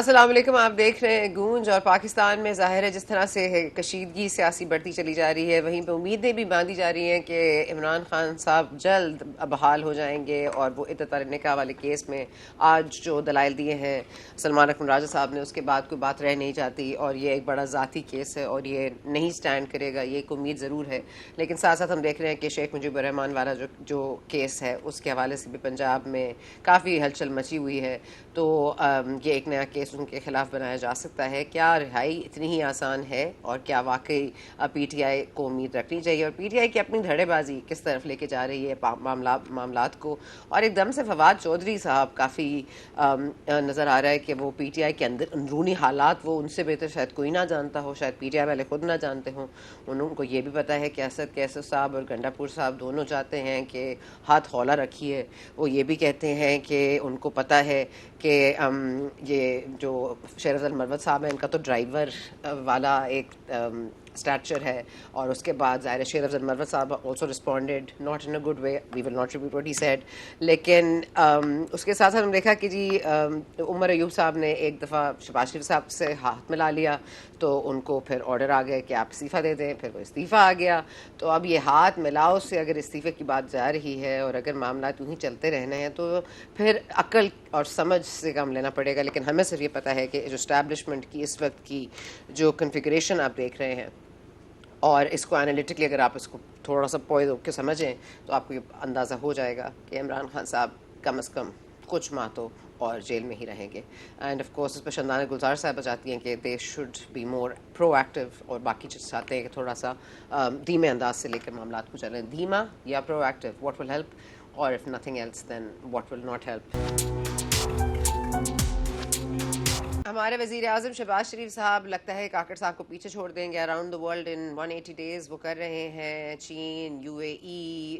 السلام علیکم، آپ دیکھ رہے ہیں گونج، اور پاکستان میں ظاہر ہے جس طرح سے کشیدگی سیاسی بڑھتی چلی جا رہی ہے، وہیں پہ امیدیں بھی باندھی جا رہی ہیں کہ عمران خان صاحب جلد بحال ہو جائیں گے، اور وہ عدت نکاح والے کیس میں آج جو دلائل دیے ہیں سلمان اکرم راجہ صاحب نے، اس کے بعد کوئی بات رہ نہیں جاتی، اور یہ ایک بڑا ذاتی کیس ہے اور یہ نہیں سٹینڈ کرے گا، یہ ایک امید ضرور ہے۔ لیکن ساتھ ساتھ ہم دیکھ رہے ہیں کہ شیخ مجیب الرحمان والا جو کیس ہے اس کے حوالے سے بھی پنجاب میں کافی ہلچل مچی ہوئی ہے، تو یہ ایک نیا کیس ان کے خلاف بنایا جا سکتا ہے۔ کیا رہائی اتنی ہی آسان ہے، اور کیا واقعی پی ٹی آئی کو امید رکھنی چاہیے، اور پی ٹی آئی کی اپنی دھڑے بازی کس طرف لے کے جا رہی ہے معاملات کو؟ اور ایک دم سے فواد چودھری صاحب کافی نظر آ رہا ہے کہ وہ پی ٹی آئی کے اندر اندرونی حالات وہ ان سے بہتر شاید کوئی نہ جانتا ہو، شاید پی ٹی آئی والے خود نہ جانتے ہوں۔ ان کو یہ بھی پتہ ہے کہ اسد کیسر صاحب اور گنڈا پور صاحب دونوں چاہتے ہیں کہ ہاتھ ہولہ رکھیے۔ وہ یہ بھی کہتے ہیں کہ ان کو پتہ ہے کہ یہ جو شیر افضل مروت صاحب ہیں، ان کا تو ڈرائیور والا ایک اسٹیچر ہے، اور اس کے بعد ظاہر شیر Afzal Marwat sahab also responded not in a good way, we will not repeat what he said. لیکن اس کے ساتھ ساتھ ہم دیکھا کہ جی عمر ایوب صاحب نے ایک دفعہ شہباز شریف صاحب سے ہاتھ ملا لیا، تو ان کو پھر آرڈر آ گئے کہ آپ استعفیٰ دے دیں، پھر وہ استعفیٰ آ گیا۔ تو اب یہ ہاتھ ملاؤ سے اگر استعفے کی بات جا رہی ہے، اور اگر معاملات یوں ہی چلتے رہنے ہیں، تو پھر عقل اور سمجھ سے کام لینا پڑے گا۔ لیکن ہمیں صرف یہ پتہ ہے کہ جو اسٹیبلشمنٹ کی اس وقت کی جو کنفیگریشن آپ دیکھ رہے ہیں، اور اس کو انالیٹکلی اگر آپ اس کو تھوڑا سا پوائز ہو کے سمجھیں، تو آپ کو یہ اندازہ ہو جائے گا کہ عمران خان صاحب کم از کم کچھ ماہ تو اور جیل میں ہی رہیں گے۔ اینڈ آف کورس اس پہ شندانہ گلزار صاحب چاہتی ہیں کہ they should be more proactive, اور باقی چاہتے ہیں کہ تھوڑا سا دھیمے انداز سے لے کر معاملات کو چلیں، دھیما یا proactive, what will help, اور if nothing else then what will not help. ہمارے وزیر اعظم شہباز شریف صاحب لگتا ہے کاکڑ صاحب کو پیچھے چھوڑ دیں گے۔ Around the world in 180 days وہ کر رہے ہیں چین، یو اے ای،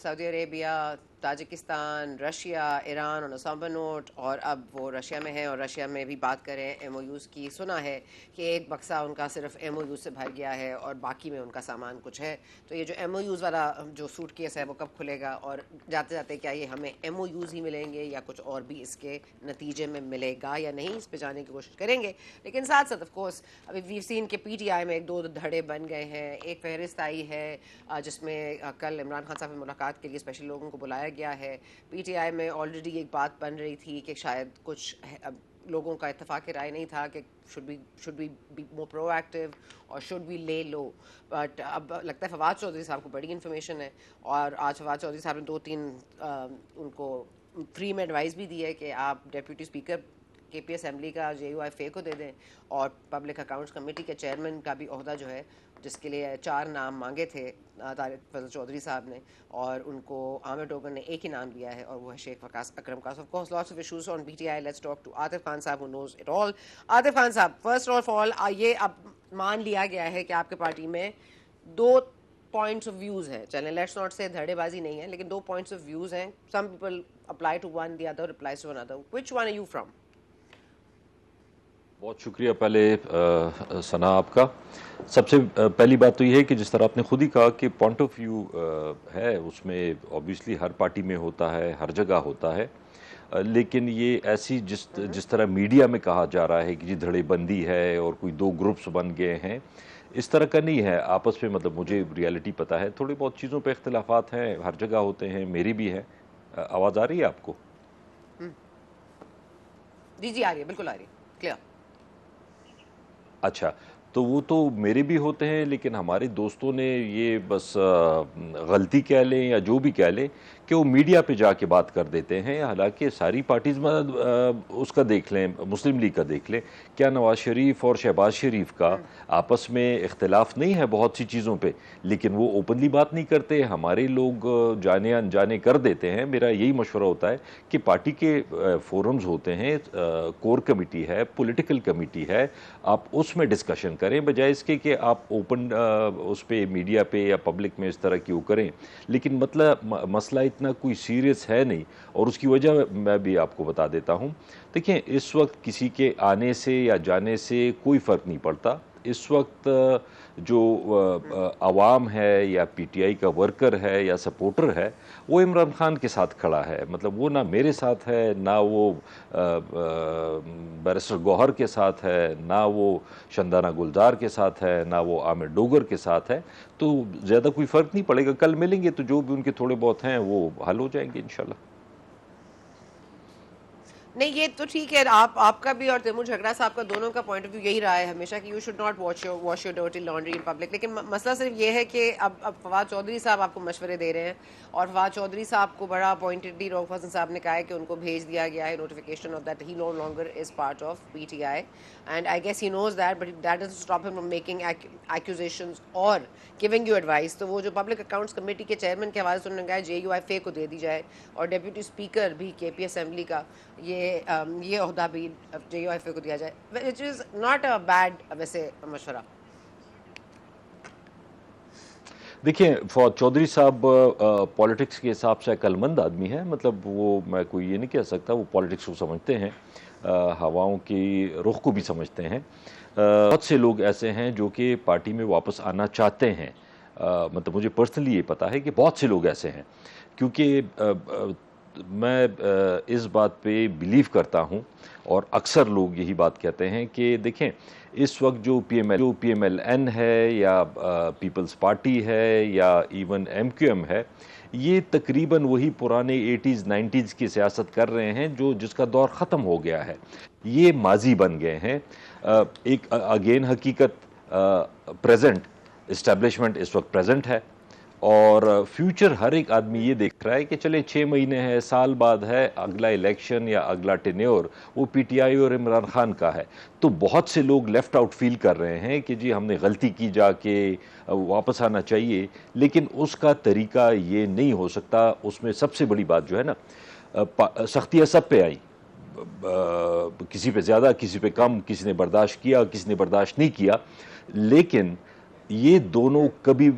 سعودی عربیہ، تاجکستان، رشیا، ایران اور اسامبا نوٹ، اور اب وہ رشیا میں ہیں، اور رشیا میں بھی بات کریں ایم او یوز کی۔ سنا ہے کہ ایک بکسہ ان کا صرف ایم او یوز سے بھر گیا ہے، اور باقی میں ان کا سامان کچھ ہے۔ تو یہ جو ایم او یوز والا جو سوٹ کیس ہے وہ کب کھلے گا، اور جاتے جاتے کیا یہ ہمیں ایم او یوز ہی ملیں گے، یا کچھ اور بھی اس کے نتیجے میں ملے گا یا نہیں، اس پہ جانے کی کوشش کریں گے۔ لیکن ساتھ ساتھ آف کورس ابھی ویو سین کے پی ٹی آئی میں ایک دو دھڑے بن گئے ہیں۔ ایک فہرست آئی ہے جس میں کل عمران خان صاحب کی ملاقات کے لیے اسپیشل لوگوں کو بلایا گیا ہے۔ پی ٹی آئی میں آلریڈی ایک بات بن رہی تھی کہ شاید کچھ لوگوں کا اتفاق رائے نہیں تھا کہ should we be more proactive اور should we lay low، but اب لگتا ہے فواد چودھری صاحب کو بڑی انفارمیشن ہے، اور آج فواد چودھری صاحب نے 2-3 ان کو فری میں ایڈوائز بھی دی ہے کہ آپ ڈیپیوٹی اسپیکر کے پی اسمبلی کا جے یو آئی فے کو دے دیں، اور پبلک اکاؤنٹس کمیٹی کے چیئرمین کا بھی عہدہ جو ہے، جس کے لیے 4 نام مانگے تھے طارق فضل چودھری صاحب نے، اور ان کو عامر ڈوگر نے ایک ہی نام دیا ہے، اور وہ ہے شیخ وقاص اکرم کا۔ So of course lots of issues on PTI. Let's talk to Atif Khan صاحب who knows it all. Atif Khan صاحب، فرسٹ آف آل یہ اب مان لیا گیا ہے کہ آپ کے پارٹی میں 2 پوائنٹس آف ویوز ہیں، چلیں لیٹس ناٹ سے دھڑے بازی نہیں ہے، لیکن 2 پوائنٹس آف ویوز ہیں۔ Some people apply to one, the other applies to another. Which one are you from? بہت شکریہ پہلے ثنا آپ کا۔ سب سے پہلی بات تو یہ ہے کہ جس طرح آپ نے خود ہی کہا کہ پوائنٹ آف ویو ہے، اس میں اوبیسلی ہر پارٹی میں ہوتا ہے، ہر جگہ ہوتا ہے، لیکن یہ ایسی جس طرح میڈیا میں کہا جا رہا ہے کہ جی دھڑے بندی ہے اور کوئی 2 گروپس بن گئے ہیں، اس طرح کا نہیں ہے آپس میں۔ مطلب مجھے ریالٹی پتہ ہے، تھوڑی بہت چیزوں پہ اختلافات ہیں، ہر جگہ ہوتے ہیں، میری بھی ہے۔ آواز آ رہی ہے آپ کو؟ جی آ رہی ہے، بالکل آ رہی ہے، کلیئر۔ اچھا، تو وہ تو میرے بھی ہوتے ہیں، لیکن ہمارے دوستوں نے یہ بس غلطی کہہ لیں یا جو بھی کہہ لیں کہ وہ میڈیا پہ جا کے بات کر دیتے ہیں، حالانکہ ساری پارٹیز میں اس کا دیکھ لیں، مسلم لیگ کا دیکھ لیں، کیا نواز شریف اور شہباز شریف کا آپس میں اختلاف نہیں ہے بہت سی چیزوں پہ، لیکن وہ اوپنلی بات نہیں کرتے، ہمارے لوگ جانے انجانے کر دیتے ہیں۔ میرا یہی مشورہ ہوتا ہے کہ پارٹی کے فورمز ہوتے ہیں، کور کمیٹی ہے، پولیٹیکل کمیٹی ہے، آپ اس میں ڈسکشن کریں، بجائے اس کے کہ آپ اوپن اس پہ میڈیا پہ یا پبلک میں اس طرح کیوں کریں۔ لیکن مسئلہ اتنا کوئی سیریس ہے نہیں، اور اس کی وجہ میں بھی آپ کو بتا دیتا ہوں۔ دیکھیں، اس وقت کسی کے آنے سے یا جانے سے کوئی فرق نہیں پڑتا، اس وقت جو عوام ہے یا پی ٹی آئی کا ورکر ہے یا سپورٹر ہے وہ عمران خان کے ساتھ کھڑا ہے. مطلب وہ نہ میرے ساتھ ہے، نہ وہ بیرسٹر گوہر کے ساتھ ہے، نہ وہ شندانہ گلزار کے ساتھ ہے، نہ وہ عامر ڈوگر کے ساتھ ہے. تو زیادہ کوئی فرق نہیں پڑے گا. کل ملیں گے تو جو بھی ان کے تھوڑے بہت ہیں وہ حل ہو جائیں گے انشاءاللہ. نہیں یہ تو ٹھیک ہے، آپ کا بھی اور تیمور جھگڑا صاحب کا دونوں کا پوائنٹ آف ویو یہی رہا ہے ہمیشہ کہ you should not wash your dirty laundry in public. لیکن مسئلہ صرف یہ ہے کہ اب فواد چودھری صاحب آپ کو مشورے دے رہے ہیں، اور فواد چودھری صاحب کو بڑا اپوائنٹڈلی روف حسن صاحب نے کہا ہے کہ ان کو بھیج دیا گیا ہے notification of that he no longer is part of P T I, and I guess he knows that but that doesn't stop ہم فرام میکنگ ایکوزیشنز اور گیونگ یو ایڈوائس. تو وہ جو پبلک اکاؤنٹس کمیٹی کے chairman کے حوالے سے انہوں نے کہا جے یو آئی فے کو دے دی جائے، اور ڈیپیوٹی اسپیکر بھی کے پی اسمبلی کا یہ عہدہ بھی جے یو ایف اے کو دیا جائے، وچ از ناٹ اے بیڈ ویسے مشورہ. دیکھیں فواد چودھری صاحب پولیٹکس کے حساب سے عقل مند آدمی ہے. مطلب وہ میں کوئی یہ نہیں کہہ سکتا، وہ پولیٹکس کو سمجھتے ہیں، ہواؤں کی رخ کو بھی سمجھتے ہیں. بہت سے لوگ ایسے ہیں جو کہ پارٹی میں واپس آنا چاہتے ہیں. مطلب مجھے پرسنلی یہ پتا ہے کہ بہت سے لوگ ایسے ہیں، کیونکہ میں اس بات پہ بلیو کرتا ہوں اور اکثر لوگ یہی بات کہتے ہیں کہ دیکھیں اس وقت جو پی ایم ایل این ہے یا پیپلز پارٹی ہے یا ایون ایم کیو ایم ہے، یہ تقریباً وہی پرانے 80s 90s کی سیاست کر رہے ہیں جس کا دور ختم ہو گیا ہے. یہ ماضی بن گئے ہیں. ایک اگین حقیقت پریزنٹ اسٹیبلشمنٹ اس وقت پریزنٹ ہے، اور فیوچر ہر ایک آدمی یہ دیکھ رہا ہے کہ چلے 6 مہینے ہے، سال بعد ہے، اگلا الیکشن یا اگلا ٹینیور وہ پی ٹی آئی اور عمران خان کا ہے. تو بہت سے لوگ لیفٹ آؤٹ فیل کر رہے ہیں کہ جی ہم نے غلطی کی، جا کے واپس آنا چاہیے. لیکن اس کا طریقہ یہ نہیں ہو سکتا. اس میں سب سے بڑی بات جو ہے نا، سختیاں سب پہ آئی، کسی پہ زیادہ کسی پہ کم، کسی نے برداشت کیا کسی نے برداشت نہیں کیا، لیکن یہ دونوں کبھی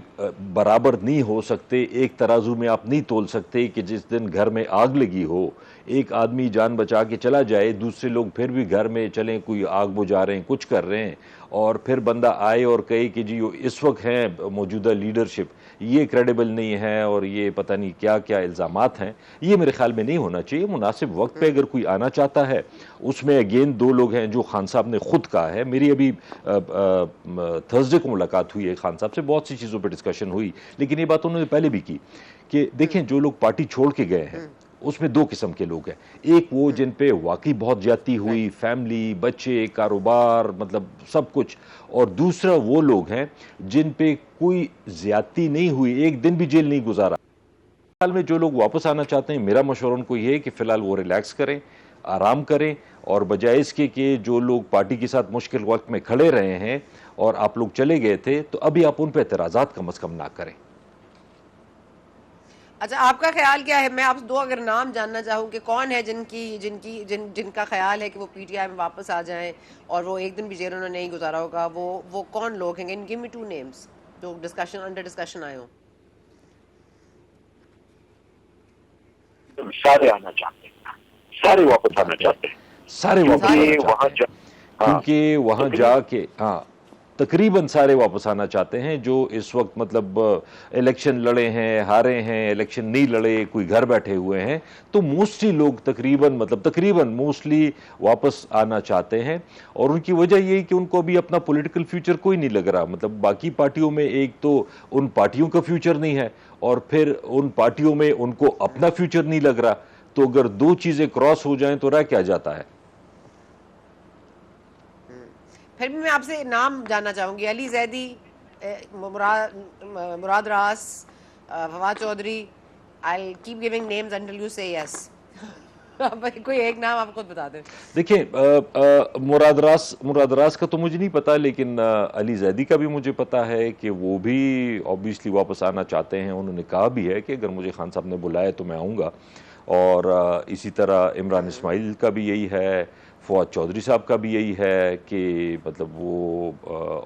برابر نہیں ہو سکتے. ایک ترازو میں آپ نہیں تول سکتے کہ جس دن گھر میں آگ لگی ہو ایک آدمی جان بچا کے چلا جائے، دوسرے لوگ پھر بھی گھر میں چلیں کوئی آگ بجھا رہے ہیں کچھ کر رہے ہیں، اور پھر بندہ آئے اور کہے کہ جی اس وقت ہیں موجودہ لیڈرشپ یہ کریڈیبل نہیں ہے اور یہ پتہ نہیں کیا کیا الزامات ہیں. یہ میرے خیال میں نہیں ہونا چاہیے. مناسب وقت پہ اگر کوئی آنا چاہتا ہے، اس میں اگین دو لوگ ہیں جو خان صاحب نے خود کہا ہے. میری ابھی تھرسڈے کو ملاقات ہوئی ہے خان صاحب سے، بہت سی چیزوں پہ ڈسکشن ہوئی، لیکن یہ بات انہوں نے پہلے بھی کی کہ دیکھیں جو لوگ پارٹی چھوڑ کے گئے ہیں اس میں دو قسم کے لوگ ہیں. ایک وہ جن پہ واقعی بہت زیادتی ہوئی، فیملی، بچے، کاروبار، مطلب سب کچھ، اور دوسرا وہ لوگ ہیں جن پہ کوئی زیادتی نہیں ہوئی، ایک دن بھی جیل نہیں گزارا. فی الحال میں جو لوگ واپس آنا چاہتے ہیں، میرا مشورہ ان کو یہ ہے کہ فی الحال وہ ریلیکس کریں، آرام کریں، اور بجائے اس کے کہ جو لوگ پارٹی کے ساتھ مشکل وقت میں کھڑے رہے ہیں اور آپ لوگ چلے گئے تھے، تو ابھی آپ ان پہ اعتراضات کم از کم نہ کریں. اچھا آپ کا خیال کیا ہے؟ میں آپ دو اگر نام جاننا چاہوں کہ کون ہے جن کا خیال ہے کہ وہ پی ٹی آئی میں واپس آ جائیں اور وہ ایک دن بھی جیل انہوں نے نہیں گزارا ہوگا، وہ کون لوگ ہیں؟ گیو می 2 نیمز جو انڈر ڈسکشن آئے ہوں. سارے آنا چاہتے ہیں، سارے واپس آنا چاہتے ہیں، سارے واپس آنا چاہتے ہیں کیونکہ وہاں جا کے تقریباً سارے واپس آنا چاہتے ہیں جو اس وقت مطلب الیکشن لڑے ہیں، ہارے ہیں، الیکشن نہیں لڑے، کوئی گھر بیٹھے ہوئے ہیں. تو موسٹلی لوگ تقریباً موسٹلی واپس آنا چاہتے ہیں، اور ان کی وجہ یہی کہ ان کو ابھی اپنا پولیٹیکل فیوچر کوئی نہیں لگ رہا. مطلب باقی پارٹیوں میں ایک تو ان پارٹیوں کا فیوچر نہیں ہے، اور پھر ان پارٹیوں میں ان کو اپنا فیوچر نہیں لگ رہا. تو اگر دو چیزیں کراس ہو جائیں تو رہ کیا جاتا ہے؟ پھر بھی میں آپ سے نام جاننا چاہوں گی. علی زیدی، مراد راس، Fawad Chaudhry. I'll keep giving names until you say yes. کوئی ایک نام آپ خود بتا دیں. دیکھیں مراد راس کا تو مجھے نہیں پتا، لیکن علی زیدی کا بھی مجھے پتا ہے کہ وہ بھی obviously واپس آنا چاہتے ہیں. انہوں نے کہا بھی ہے کہ اگر مجھے خان صاحب نے بلایا تو میں آؤں گا. اور اسی طرح عمران اسماعیل کا بھی یہی ہے، فواد چودھری صاحب کا بھی یہی ہے کہ مطلب وہ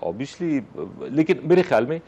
obviously، لیکن میرے خیال میں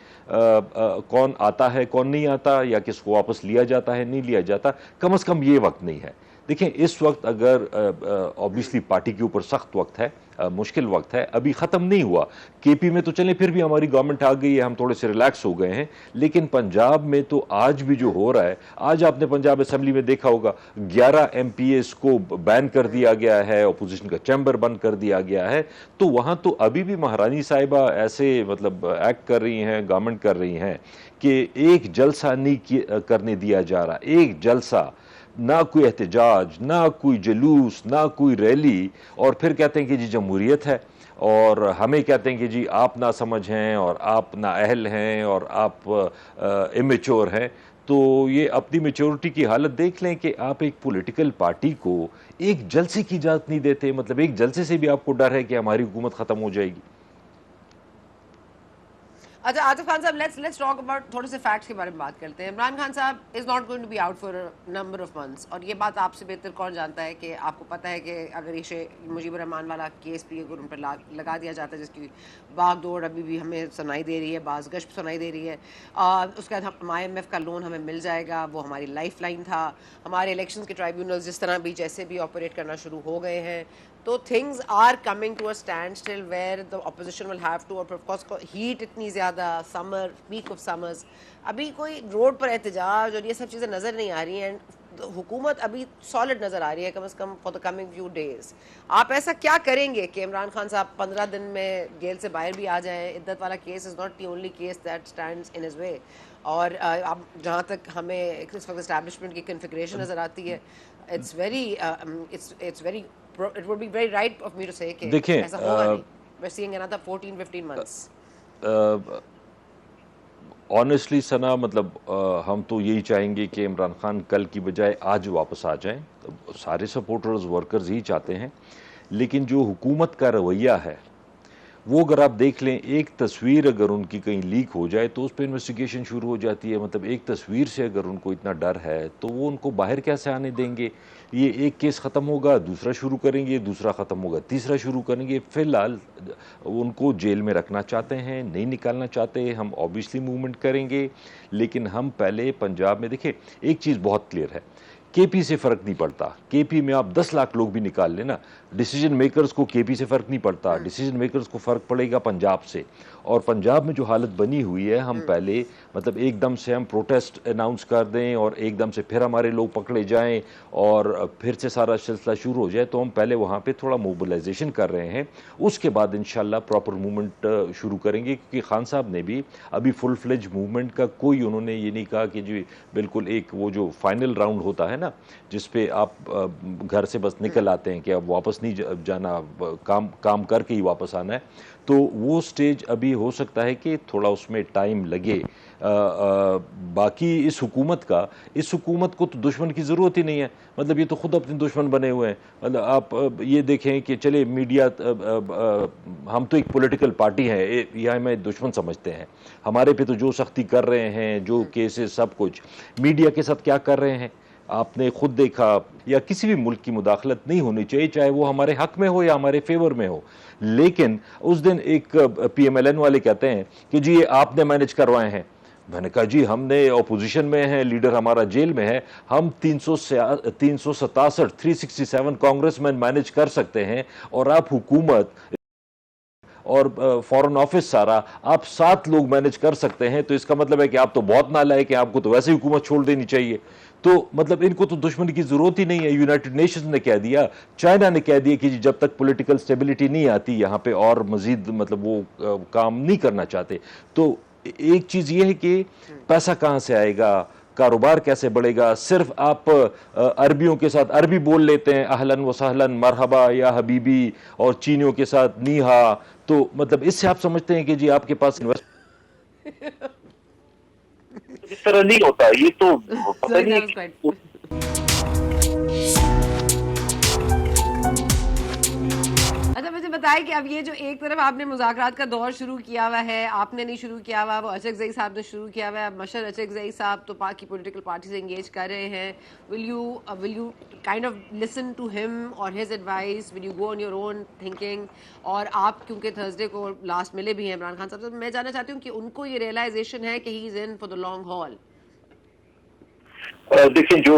کون آتا ہے کون نہیں آتا، یا کس کو واپس لیا جاتا ہے نہیں لیا جاتا، کم از کم یہ وقت نہیں ہے. دیکھیں اس وقت اگر آبویسلی پارٹی کے اوپر سخت وقت ہے، مشکل وقت ہے، ابھی ختم نہیں ہوا۔ کے پی میں تو چلیں پھر بھی ہماری گورنمنٹ آ گئی ہے، ہم تھوڑے سے ریلیکس ہو گئے ہیں، لیکن پنجاب میں تو آج بھی جو ہو رہا ہے، آج آپ نے پنجاب اسمبلی میں دیکھا ہوگا 11 ایم پی ایس کو بین کر دیا گیا ہے، اپوزیشن کا چیمبر بند کر دیا گیا ہے، تو وہاں تو ابھی بھی مہارانی صاحبہ ایسے مطلب ایکٹ کر رہی ہیں، گورنمنٹ کر رہی ہیں کہ ایک جلسہ نہیں کرنے دیا جا رہا، ایک جلسہ، نہ کوئی احتجاج، نہ کوئی جلوس، نہ کوئی ریلی، اور پھر کہتے ہیں کہ جی جمہوریت ہے، اور ہمیں کہتے ہیں کہ جی آپ نہ سمجھ ہیں اور آپ نا اہل ہیں اور آپ امیچور ہیں۔ تو یہ اپنی میچورٹی کی حالت دیکھ لیں کہ آپ ایک پولیٹیکل پارٹی کو ایک جلسے کی اجازت نہیں دیتے، مطلب ایک جلسے سے بھی آپ کو ڈر ہے کہ ہماری حکومت ختم ہو جائے گی۔ اچھا عاطف خان صاحب لیٹس ٹاک اباؤٹ تھوڑے سے فیکٹس کے بارے میں بات کرتے ہیں۔ عمران خان صاحب is not going to be out for number of months, اور یہ بات آپ سے بہتر کون جانتا ہے کہ آپ کو پتہ ہے کہ اگر یہ مجیب الرحمان والا کیس بھی اگر ان پر لگا دیا جاتا ہے، جس کی باغ دوڑ ابھی بھی ہمیں سنائی دے رہی ہے، بعض گشت سنائی دے رہی ہے، اس کے بعد ہم IMF کا لون ہمیں مل جائے گا، وہ ہماری لائف لائن تھا، ہمارے الیکشنز کے ٹرائیبیونلز جس طرح بھی جیسے بھی آپریٹ کرنا شروع ہو گئے ہیں، تو things are coming to a standstill where the opposition will have to, اور آف کورس ہیٹ اتنی زیادہ، سمر، پیک آف سمرز، ابھی کوئی روڈ پر احتجاج اور یہ سب چیزیں نظر نہیں آ رہی ہیں، حکومت ابھی سالڈ نظر آ رہی ہے کم از کم for the coming few days. آپ ایسا کیا کریں گے کہ عمران خان صاحب 15 دن میں جیل سے باہر بھی آ جائیں؟ عدت والا case is not the only case that stands in his way, اور اب جہاں تک ہمیں اس وقت اسٹیبلشمنٹ کی کنفیگریشن نظر آتی ہے، it's very it would be very right of me to say کہ دیکھیں ایسا ہوگا نہیں۔ we're seeing another 14-15 months۔ Honestly ثنا، مطلب ہم تو یہی چاہیں گے کہ عمران خان کل کی بجائے آج واپس آ جائیں، سارے سپورٹرز ورکرز یہی چاہتے ہیں، لیکن جو حکومت کا رویہ ہے وہ اگر آپ دیکھ لیں، ایک تصویر اگر ان کی کہیں لیک ہو جائے تو اس پہ انویسٹیگیشن شروع ہو جاتی ہے، مطلب ایک تصویر سے اگر ان کو اتنا ڈر ہے تو وہ ان کو باہر کیسے آنے دیں گے؟ یہ ایک کیس ختم ہوگا دوسرا شروع کریں گے، دوسرا ختم ہوگا تیسرا شروع کریں گے۔ فی الحال ان کو جیل میں رکھنا چاہتے ہیں، نہیں نکالنا چاہتے، ہم آبویسلی موومنٹ کریں گے، لیکن ہم پہلے پنجاب میں دیکھیں ایک چیز بہت کلیئر ہے، کے پی سے فرق نہیں پڑتا، کے پی میں آپ 10 لاکھ لوگ بھی نکال لیں نا، ڈیسیجن میکرز کو کے پی سے فرق نہیں پڑتا، ڈیسیجن میکرز کو فرق پڑے گا پنجاب سے۔ اور پنجاب میں جو حالت بنی ہوئی ہے، ہم پہلے مطلب ایک دم سے ہم پروٹیسٹ اناؤنس کر دیں اور ایک دم سے پھر ہمارے لوگ پکڑے جائیں اور پھر سے سارا سلسلہ شروع ہو جائے، تو ہم پہلے وہاں پہ تھوڑا موبلائزیشن کر رہے ہیں، اس کے بعد انشاءاللہ پراپر موومنٹ شروع کریں گے، کیونکہ خان صاحب نے بھی ابھی فل فلیج موومنٹ کا کوئی انہوں نے یہ نہیں کہا کہ جی بالکل ایک وہ جو فائنل راؤنڈ ہوتا ہے نا جس پہ آپ گھر سے بس نکل آتے ہیں کہ اب واپس نہیں جانا، کام کر کے ہی واپس آنا ہے، تو وہ سٹیج ابھی ہو سکتا ہے کہ تھوڑا اس میں ٹائم لگے۔ باقی اس حکومت کو تو دشمن کی ضرورت ہی نہیں ہے، مطلب یہ تو خود اپنے دشمن بنے ہوئے ہیں۔ مطلب آپ یہ دیکھیں کہ چلے میڈیا، ہم تو ایک پولیٹیکل پارٹی ہیں، یہ ہمیں دشمن سمجھتے ہیں، ہمارے پہ تو جو سختی کر رہے ہیں، جو کیسز سب کچھ، میڈیا کے ساتھ کیا کر رہے ہیں آپ نے خود دیکھا۔ یا کسی بھی ملک کی مداخلت نہیں ہونی چاہیے، چاہے وہ ہمارے حق میں ہو یا ہمارے فیور میں ہو، لیکن اس دن ایک پی ایم ایل این والے کہتے ہیں کہ جی یہ آپ نے مینج کروائے ہیں۔ میں نے کہا جی ہم نے اپوزیشن میں ہیں، لیڈر ہمارا جیل میں ہے، ہم 367 کانگریس مین مینج کر سکتے ہیں، اور آپ حکومت اور فورن آفس سارا آپ 7 لوگ مینج کر سکتے ہیں، تو اس کا مطلب ہے کہ آپ تو بہت نالائق ہیں، آپ کو تو ویسے ہی حکومت چھوڑ دینی چاہیے۔ تو مطلب ان کو تو دشمن کی ضرورت ہی نہیں ہے۔ یونائٹڈ نیشنز نے کہہ دیا، چائنا نے کہہ دیا کہ جب تک پولیٹیکل سٹیبلٹی نہیں آتی یہاں پہ اور مزید مطلب وہ کام نہیں کرنا چاہتے۔ تو ایک چیز یہ ہے کہ پیسہ کہاں سے آئے گا، کاروبار کیسے بڑھے گا؟ صرف آپ عربیوں کے ساتھ عربی بول لیتے ہیں، اہلن و سہلن مرحبا یا حبیبی، اور چینیوں کے ساتھ نیہا، تو مطلب اس سے آپ سمجھتے ہیں کہ جی آپ کے پاس اس طرح نہیں ہوتا، یہ تو پتہ Sorry, that نہیں was quite اچھا مجھے بتائیں کہ اب یہ جو ایک طرف آپ نے مذاکرات کا دور شروع کیا ہوا ہے، آپ نے نہیں شروع کیا ہوا، وہ اچک صاحب نے شروع کیا ہوا ہے، مشر اچک صاحب تو پاک کی پولیٹیکل پارٹی سے انگیج کر رہے ہیں، will you kind of listen to him or his advice, will you go on your own thinking؟ اور آپ کیونکہ تھرسڈے کو لاسٹ ملے بھی ہیں عمران خان صاحب سے، میں جاننا چاہتی ہوں کہ ان کو یہ ریئلائزیشن ہے کہ he is in for the long haul? دیکھیں جو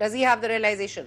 Does he have the realization?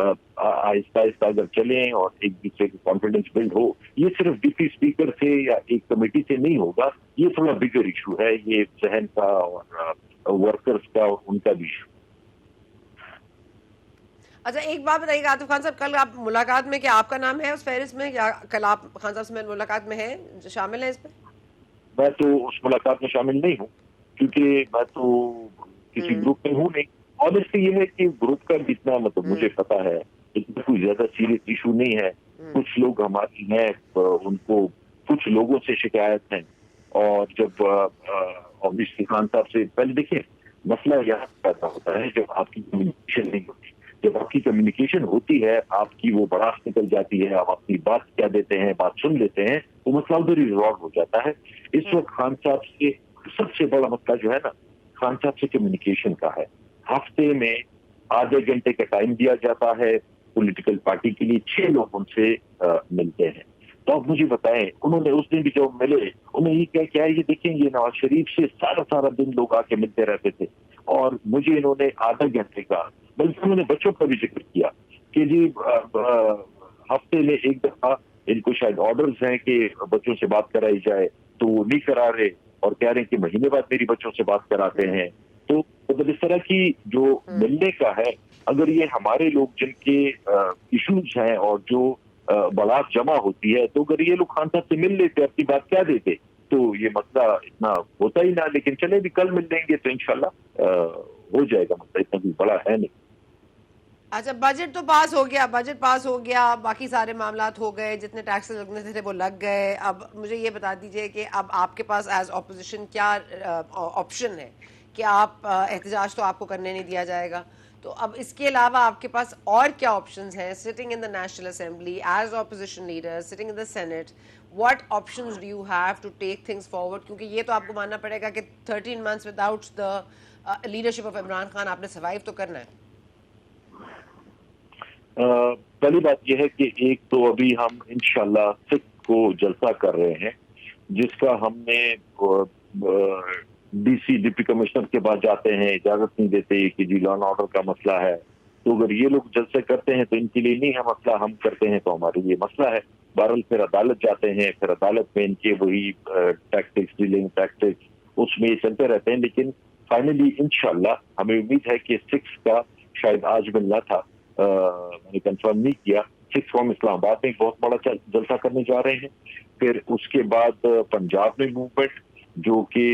آہستہ آہستہ اگر چلیں اور ایک دوسرے کو کانفیڈنس بلڈ ہو. یہ صرف ڈپٹی اسپیکر سے یا ایک کمیٹی سے نہیں ہوگا, یہ تھوڑا بگر ایشو ہے, یہ ذہن کا اور ورکرز کا اور ان کا بھی ایشو. اچھا ایک بات بتائیے عاطف خان صاحب, کل آپ ملاقات میں کیا آپ کا نام ہے اس فہرست میں, یا کل آپ خان صاحب سے ملاقات میں ہیں, شامل ہیں اس پہ؟ میں تو اس ملاقات میں شامل نہیں ہوں, کیونکہ میں تو کسی گروپ میں ہوں نہیں. آنیسٹلی یہ ہے کہ گروپ کا جتنا مطلب مجھے پتا ہے اتنا کوئی زیادہ سیریس ایشو نہیں ہے. کچھ لوگ ہمارے ہیں, ان کو کچھ لوگوں سے شکایت ہے, اور جب اوبیسلی خان صاحب سے پہلے دیکھیں مسئلہ یہاں پیدا ہوتا ہے جب آپ کی کمیونیکیشن نہیں ہوتی. جب آپ کی کمیونیکیشن ہوتی ہے, آپ کی وہ بڑاس نکل جاتی ہے, آپ اپنی بات کیا دیتے ہیں, بات سن لیتے ہیں, وہ مسئلہ ادھر ہی ریزالو ہو جاتا ہے. اس وقت خان صاحب سے سب سے بڑا مسئلہ جو ہے نا, خان صاحب سے کمیونیکیشن کا ہے. ہفتے میں آدھے گھنٹے کا ٹائم دیا جاتا ہے پولیٹیکل پارٹی کے لیے, 6 لوگ ان سے ملتے ہیں. تو آپ مجھے بتائیں, انہوں نے اس دن بھی جب ملے انہیں یہ کیا یہ دیکھیں یہ نواز شریف سے سارا دن لوگ آ کے ملتے رہتے تھے, اور مجھے انہوں نے آدھا گھنٹے کا, بلکہ انہوں نے بچوں کا بھی ذکر کیا کہ جی ہفتے میں ایک دفعہ ان کو شاید آرڈرز ہیں کہ بچوں سے بات کرائی جائے, تو وہ نہیں کرا رہے اور کہہ رہے ہیں کہ مہینے بعد میری بچوں سے بات کراتے ہیں. تو مطلب اس طرح کی جو ملنے کا ہے, اگر یہ ہمارے لوگ جن کے ایشوز ہیں اور جو بڑاس جمع ہوتی ہے, تو اگر یہ لوگ خان صاحب سے مل لیتے, اپنی بات کیا دیتے, تو یہ مسئلہ اتنا ہوتا ہی نہ. لیکن چلے بھی کل مل لیں گے تو انشاءاللہ ہو جائے گا, مسئلہ اتنا بھی بڑا ہے نہیں. اچھا بجٹ تو پاس ہو گیا, بجٹ پاس ہو گیا, باقی سارے معاملات ہو گئے, جتنے ٹیکس لگنے تھے وہ لگ گئے. اب مجھے یہ بتا دیجئے کہ اب آپ کے پاس ایز اپوزیشن کیا آپشن ہے, کہ آپ احتجاج تو آپ کو کرنے نہیں دیا جائے گا, تو اب اس کے علاوہ آپ کے پاس اور کیا آپشنز ہیں؟ Sitting in the National Assembly as opposition leader, sitting in the Senate, what options do you have to take things forward? کیونکہ یہ تو آپ کو ماننا پڑے گا کہ 13 months without the leadership of Imran Khan آپ نے سروائیو تو کرنا ہے. پہلی بات یہ ہے کہ ایک تو ابھی ہم انشاءاللہ 6 کو جلسہ کر رہے ہیں, جس کا ہم نے ڈی سی ڈپٹی کمشنر کے پاس جاتے ہیں, اجازت نہیں دیتے کہ جی لا اینڈ آرڈر کا مسئلہ ہے. تو اگر یہ لوگ جلسے کرتے ہیں تو ان کے لیے نہیں ہے مسئلہ, ہم کرتے ہیں تو ہمارے لیے مسئلہ ہے. بہرحال پھر عدالت جاتے ہیں, پھر عدالت میں ان کے وہی ٹیکٹکس, ڈیلنگ ٹیکٹکس, اس میں یہ چلتے رہتے ہیں. لیکن فائنلی انشاءاللہ ہمیں امید ہے کہ 6 کا شاید آج ملنا تھا, میں نے کنفرم نہیں کیا. 6 کو ہم اسلام آباد میں بہت بڑا جلسہ کرنے جا رہے ہیں. پھر اس کے بعد پنجاب میں موومنٹ, جو کہ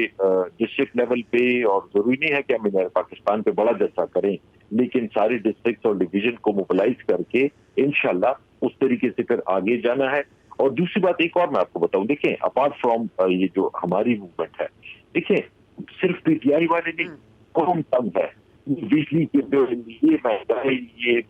ڈسٹرکٹ لیول پہ, اور ضروری نہیں ہے کہ ہم پاکستان پہ بڑا جلسہ کریں, لیکن ساری ڈسٹرکٹ اور ڈویژن کو موبلائز کر کے انشاءاللہ اس طریقے سے پھر آگے جانا ہے. اور دوسری بات ایک اور میں آپ کو بتاؤں, دیکھیں اپارٹ فرام یہ جو ہماری موومنٹ ہے, دیکھیں صرف پی ٹی آئی والے نہیں, قوم تنگ ہے. بجلی کے بل, یہ مہنگائی, یہ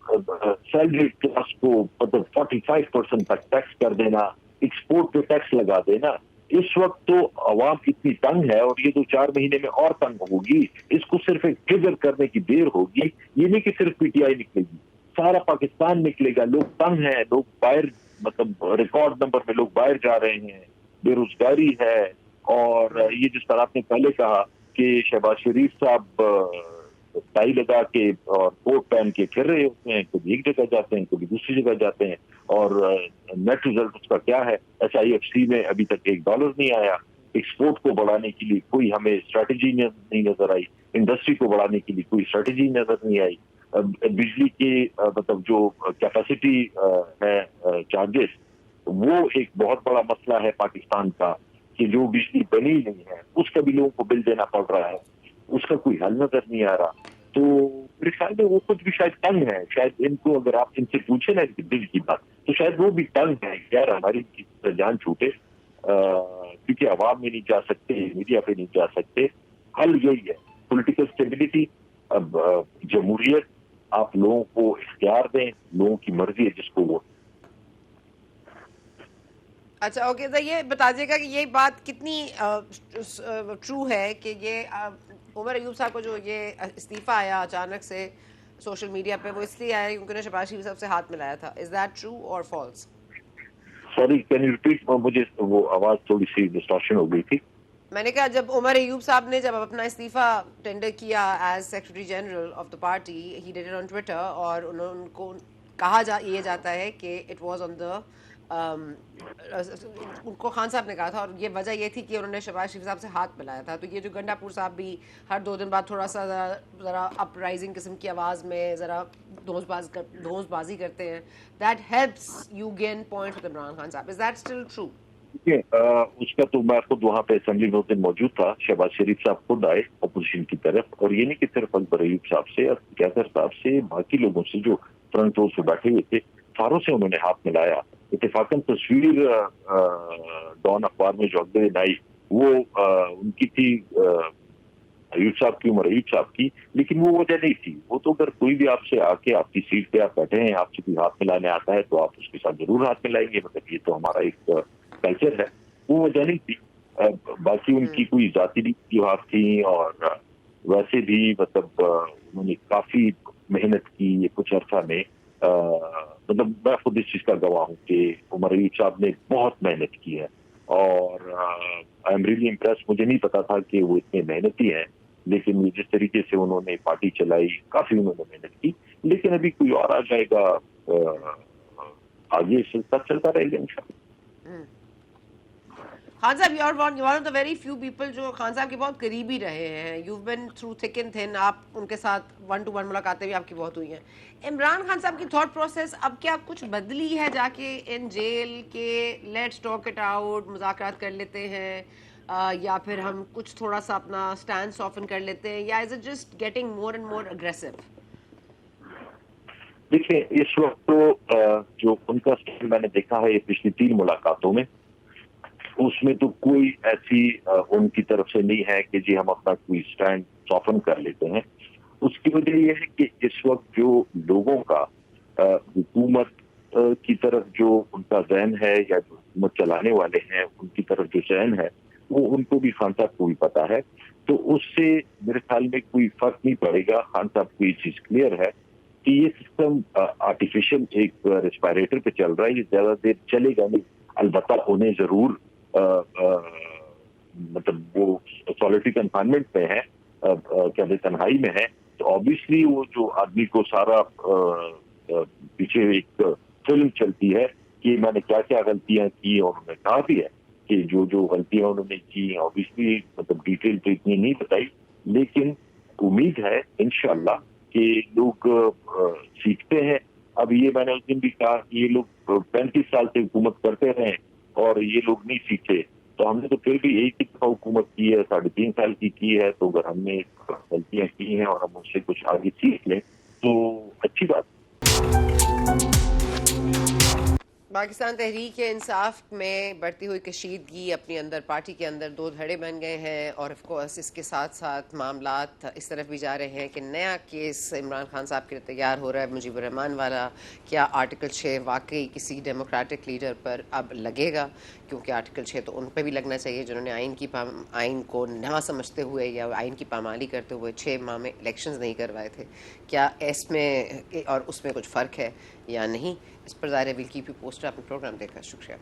سیلری کلاس کو مطلب 45% تک ٹیکس کر دینا, ایکسپورٹ پہ ٹیکس لگا دینا. اس وقت تو عوام اتنی تنگ ہے, اور یہ 2-4 مہینے میں اور تنگ ہوگی. اس کو صرف ایک ٹریگر کرنے کی دیر ہوگی. یہ نہیں کہ صرف پی ٹی آئی نکلے گی, سارا پاکستان نکلے گا. لوگ تنگ ہیں, لوگ باہر, مطلب ریکارڈ نمبر میں لوگ باہر جا رہے ہیں, بے روزگاری ہے. اور یہ جس طرح آپ نے پہلے کہا کہ شہباز شریف صاحب ٹائی لگا کے اور کوٹ پہن کے پھر رہے ہوتے ہیں, کبھی ایک جگہ جاتے ہیں, کبھی دوسری جگہ جاتے ہیں, اور نیٹ ریزلٹ اس کا کیا ہے؟ SIFC میں ابھی تک $1 نہیں آیا. ایکسپورٹ کو بڑھانے کے لیے کوئی ہمیں اسٹریٹجی نہیں نظر آئی, انڈسٹری کو بڑھانے کے لیے کوئی اسٹریٹجی نظر نہیں آئی. بجلی کی مطلب جو کیپیسٹی ہے, چارجز, وہ ایک بہت بڑا مسئلہ ہے پاکستان کا, کہ جو بجلی بنی نہیں ہے اس کا بھی لوگوں کو بل دینا پڑ رہا ہے, اس کا کوئی حل نظر نہیں آ رہا. تو میرے خیال میں وہ خود بھی شاید تنگ ہے. شاید ان کو اگر آپ ان سے پوچھیں نا دل کی بات, تو شاید وہ بھی تنگ ہے کہ یار ہماری جان چھوٹے, کیونکہ عوام میں نہیں جا سکتے, میڈیا پہ نہیں جا سکتے. حل یہی ہے, پولیٹیکل اسٹیبلٹی. اب جمہوریت, آپ لوگوں کو اختیار دیں, لوگوں کی مرضی ہے جس کو وہ. اچھا اوکے, تو یہ بتا دیجیے گا کہ یہ بات کتنی ٹرو ہے کہ یہ عمر ایوب صاحب کو جو یہ استعفیٰ آیا اچانک سے سوشل میڈیا پہ, وہ اس لیے آیا کیونکہ انہوں نے شہباز شریف صاحب سے ہاتھ ملایا تھا. از دیٹ ٹرو اور false? Sorry, can you repeat? مجھے وہ آواز تھوڑی سی ڈسٹارشن ہو گئی تھی. میں نے کہا جب عمر ایوب صاحب نے جب اپنا استعفیٰ ٹینڈر کیا as secretary general of the party, he did it on Twitter, اور انہوں کو کہا یہ جاتا ہے کہ اٹ واز آن دا ان کو خان صاحب نے کہا تھا، اور یہ وجہ یہ تھی کہ انہوں نے شہباز شریف صاحب سے ہاتھ ملایا تھا. تو یہ جو گنڈا پور صاحب بھی ہر 2 دن بعد تھوڑا سا ذرا اپ رائزنگ قسم کی آواز میں ذرا دھوس بازی کرتے ہیں, that helps you gain point with Imran Khan صاحب. Is that still true? اس کا تو میں خود وہاں پہ اسمبلی میں اس دن موجود تھا. شہباز شریف صاحب خود آئے اپوزیشن کی طرف, اور یہ نہیں کہ صرف اکبر ایوب صاحب سے اور کیسر صاحب سے, باقی لوگوں سے جو فرنٹ روز پہ بیٹھے ہوئے تھے ساروں سے انہوں نے ہاتھ ملایا. اتفاقاً تصویر ڈان اخبار میں جو اگلے دن آئی وہ ان کی تھی ایوب صاحب کی, عمر ایوب صاحب کی, لیکن وہ وجہ نہیں تھی. وہ تو اگر کوئی بھی آپ سے آ کے آپ کی سیٹ پہ آپ بیٹھے ہیں, آپ سے کوئی ہاتھ ملانے آتا ہے تو آپ اس کے ساتھ ضرور ہاتھ ملائیں گے, مطلب یہ تو ہمارا ایک کلچر ہے. وہ وجہ نہیں تھی. باقی ان کی کوئی ذاتی وجوہات تھیں, اور ویسے بھی مطلب انہوں نے کافی محنت کی کچھ عرصہ میں. مطلب میں خود اس چیز کا گواہ ہوں کہ عمر ایوب صاحب نے بہت محنت کی ہے, اور آئی ایم ریئلی امپریس. مجھے نہیں پتا تھا کہ وہ اتنے محنتی ہیں, لیکن جس طریقے سے انہوں نے پارٹی چلائی کافی انہوں نے محنت کی. لیکن ابھی کوئی اور آ جائے گا, آگے سلسلہ چلتا رہے گا انشاءاللہ. Khan sahab, you are one of the very few people جو خان صاحب کے بہت قریبی رہے ہیں. You been through thick and thin, آپ ان کے ساتھ 1-to-1 ملاقاتیں بھی آپ کی بہت ہوئی ہیں. عمران خان صاحب کی تھاٹ پروسیس اب کیا کچھ بدلی ہے جا کے ان جیل کے لیٹس ٹاک اٹ آؤٹ, مذاکرات کر لیتے ہیں, یا پھر ہم کچھ تھوڑا سا اپنا اسٹینڈ سافن کر لیتے ہیں, یا is it just getting more and more aggressive? دیکھیں اس وقت تو جو ان کا اسٹینڈ میں نے دیکھا ہے پچھلی 3 ملاقاتوں میں, اس میں تو کوئی ایسی ان کی طرف سے نہیں ہے کہ جی ہم اپنا کوئی اسٹینڈ سافن کر لیتے ہیں. اس کی وجہ یہ ہے کہ اس وقت جو لوگوں کا حکومت کی طرف جو ان کا ذہن ہے, یا جو حکومت چلانے والے ہیں ان کی طرف جو ذہن ہے, وہ ان کو بھی خان صاحب کو بھی پتا ہے. تو اس سے میرے خیال میں کوئی فرق نہیں پڑے گا. خان صاحب کو یہ چیز کلیئر ہے کہ یہ سسٹم آرٹیفیشل ایک ریسپائریٹر پہ چل رہا ہے, یہ زیادہ دیر چلے گا نہیں. البتہ انہیں ضرور مطلب وہ سولیٹری کنفائنمنٹ میں ہے, کیا تنہائی میں ہے, تو آبویسلی وہ جو آدمی کو سارا پیچھے ایک فلم چلتی ہے کہ میں نے کیا کیا غلطیاں کی, اور انہوں نے کہا بھی ہے کہ جو غلطیاں انہوں نے کی آبویسلی مطلب ڈیٹیل تو اتنی نہیں بتائی, لیکن امید ہے انشاءاللہ کہ لوگ سیکھتے ہیں. اب یہ میں نے اس دن بھی کہا کہ یہ لوگ 35 سال سے حکومت کرتے رہے اور یہ لوگ نہیں سیکھے, تو ہم نے تو پھر بھی ایک ہی دفعہ حکومت کی ہے, 3.5 سال کی ہے. تو اگر ہم نے غلطیاں کی ہیں اور ہم اس سے کچھ آگے سیکھ لیں تو اچھی بات. پاکستان تحریک انصاف میں بڑھتی ہوئی کشیدگی اپنی اندر پارٹی کے اندر 2 دھڑے بن گئے ہیں, اور آف کورس اس کے ساتھ ساتھ معاملات اس طرف بھی جا رہے ہیں کہ نیا کیس عمران خان صاحب کے لیے تیار ہو رہا ہے, مجیب الرحمان والا. کیا آرٹیکل 6 واقعی کسی ڈیموکریٹک لیڈر پر اب لگے گا؟ کیونکہ آرٹیکل 6 تو ان پہ بھی لگنا چاہیے جنہوں نے آئین کو نہ سمجھتے ہوئے یا آئین کی پامالی کرتے ہوئے 6 ماہ میں الیکشنز نہیں کروائے تھے. کیا اس میں اور اس میں کچھ فرق ہے یا نہیں؟ اس پر ظاہر ہے ویل کیپ یو پوسٹڈ. اپنے پروگرام دیکھا, شکریہ.